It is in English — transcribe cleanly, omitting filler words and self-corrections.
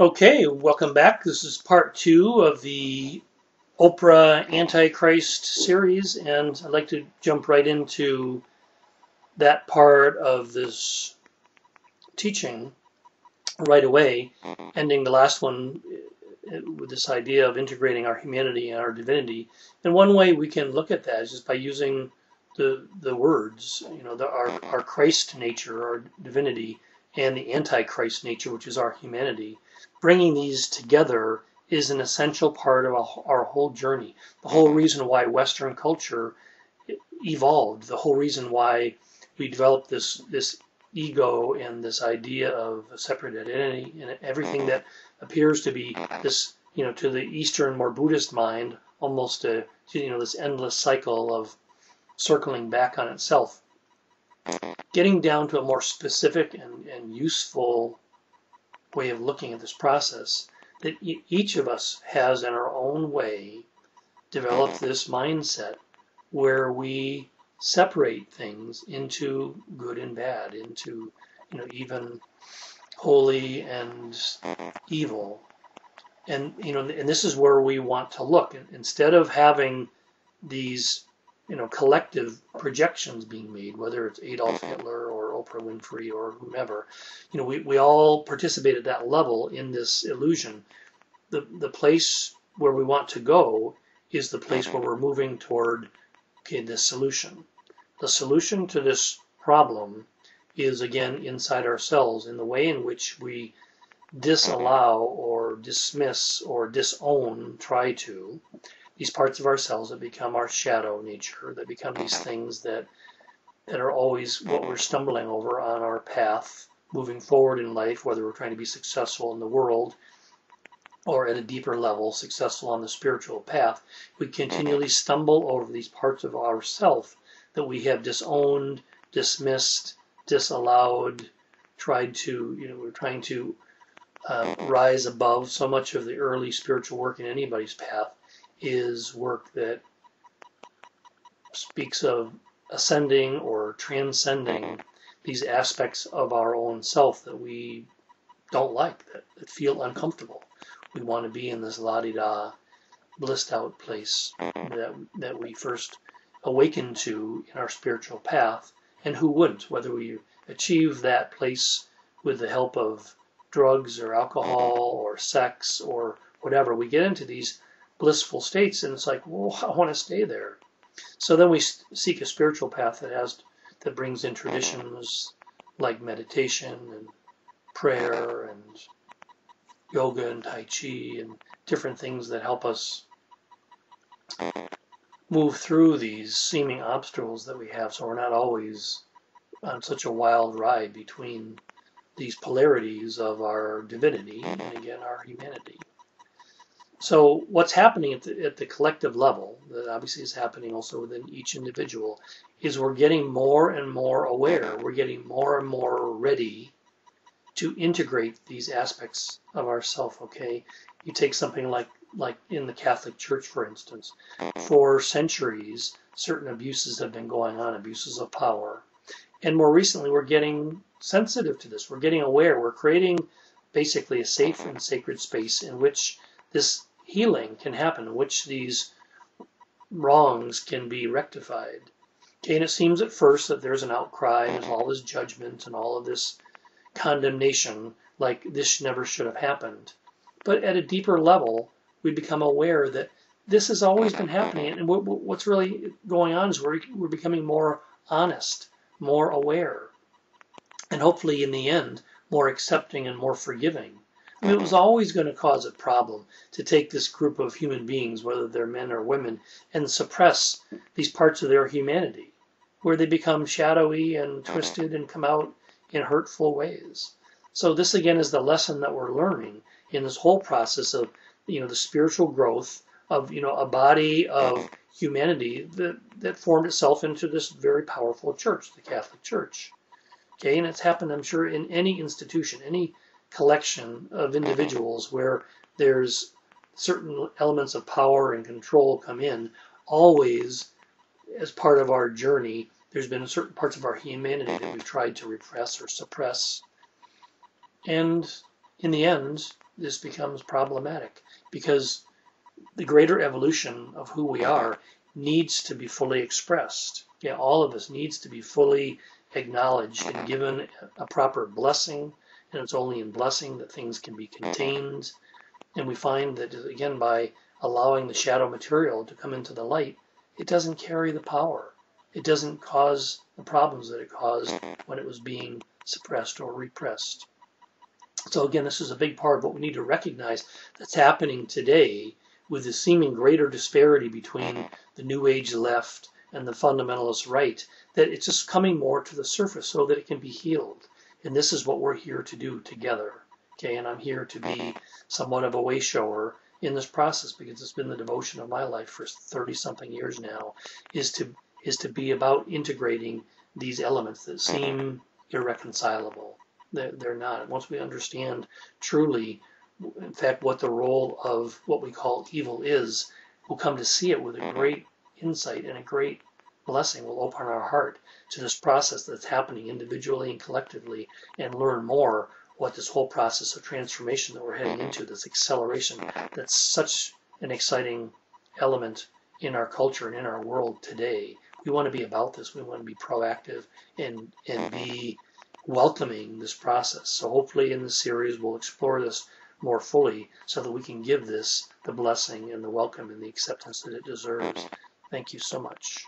Okay, welcome back. This is part 2 of the Oprah-Anti-Christ series, and I'd like to jump right into that part of this teaching right away, ending the last one with this idea of integrating our humanity and our divinity. And one way we can look at that is just by using the words, our Christ nature, our divinity, and the Antichrist nature, which is our humanity. Bringing these together is an essential part of our whole journey. The whole reason why Western culture evolved, the whole reason why we developed this ego and this idea of a separate identity and everything that appears to be this, to the Eastern, more Buddhist mind, almost this endless cycle of circling back on itself. Getting down to a more specific and useful way of looking at this process, that each of us has in our own way developed this mindset where we separate things into good and bad, into even holy and evil. And and this is where we want to look. Instead of having these collective projections being made, whether it's Adolf Hitler or Oprah Winfrey or whomever, we all participate at that level in this illusion. The place where we want to go is the place where we're moving toward, this solution. The solution to this problem is, again, inside ourselves, in the way in which we disallow or dismiss or disown, these parts of ourselves that become our shadow nature, that become these things that are always what we're stumbling over on our path, moving forward in life, whether we're trying to be successful in the world or at a deeper level, successful on the spiritual path. We continually stumble over these parts of ourself that we have disowned, dismissed, disallowed, we're trying to rise above. So much of the early spiritual work in anybody's path is work that speaks of ascending or transcending these aspects of our own self that we don't like, that feel uncomfortable. We want to be in this la-di-da, blissed out place that we first awaken to in our spiritual path. And who wouldn't? Whether we achieve that place with the help of drugs or alcohol or sex or whatever, we get into these blissful states, and it's like, well, I want to stay there. So then we seek a spiritual path that brings in traditions like meditation and prayer and yoga and tai chi and different things that help us move through these seeming obstacles that we have, so we're not always on such a wild ride between these polarities of our divinity and, again, our humanity. So what's happening at the collective level, that obviously is happening also within each individual, is we're getting more and more aware. We're getting more and more ready to integrate these aspects of ourself. Okay, you take something like in the Catholic Church, for instance. For centuries, certain abuses have been going on, abuses of power. And more recently, we're getting sensitive to this. We're getting aware. We're creating basically a safe and sacred space in which this healing can happen, in which these wrongs can be rectified. Okay, and it seems at first that there's an outcry, and there's all this judgment and all of this condemnation, like this never should have happened. But at a deeper level, we become aware that this has always been happening, and what's really going on is we're becoming more honest, more aware, and hopefully in the end, more accepting and more forgiving. I mean, it was always going to cause a problem to take this group of human beings, whether they're men or women, and suppress these parts of their humanity, where they become shadowy and twisted and come out in hurtful ways. So this again is the lesson that we're learning in this whole process of the spiritual growth of a body of humanity that formed itself into this very powerful church, the Catholic Church. Okay, and it's happened, I'm sure, in any institution, any collection of individuals where there's certain elements of power and control come in. Always, as part of our journey, there's been certain parts of our humanity that we've tried to repress or suppress. And in the end, this becomes problematic, because the greater evolution of who we are needs to be fully expressed. Yeah, all of us needs to be fully acknowledged and given a proper blessing, and it's only in blessing that things can be contained. And we find that, again, by allowing the shadow material to come into the light, it doesn't carry the power. It doesn't cause the problems that it caused when it was being suppressed or repressed. So again, this is a big part of what we need to recognize that's happening today, with the seeming greater disparity between the New Age left and the fundamentalist right, that it's just coming more to the surface so that it can be healed. And this is what we're here to do together. Okay, and I'm here to be somewhat of a way shower in this process, because it's been the devotion of my life for 30-something years now, is to be about integrating these elements that seem irreconcilable. They're not. Once we understand truly, in fact, what the role of what we call evil is, we'll come to see it with a great insight, and a great blessing will open our heart to this process that's happening individually and collectively, and learn more what this whole process of transformation that we're heading into, this acceleration, that's such an exciting element in our culture and in our world today. We want to be about this. We want to be proactive and be welcoming this process. So hopefully in this series we'll explore this more fully, so that we can give this the blessing and the welcome and the acceptance that it deserves. Thank you so much.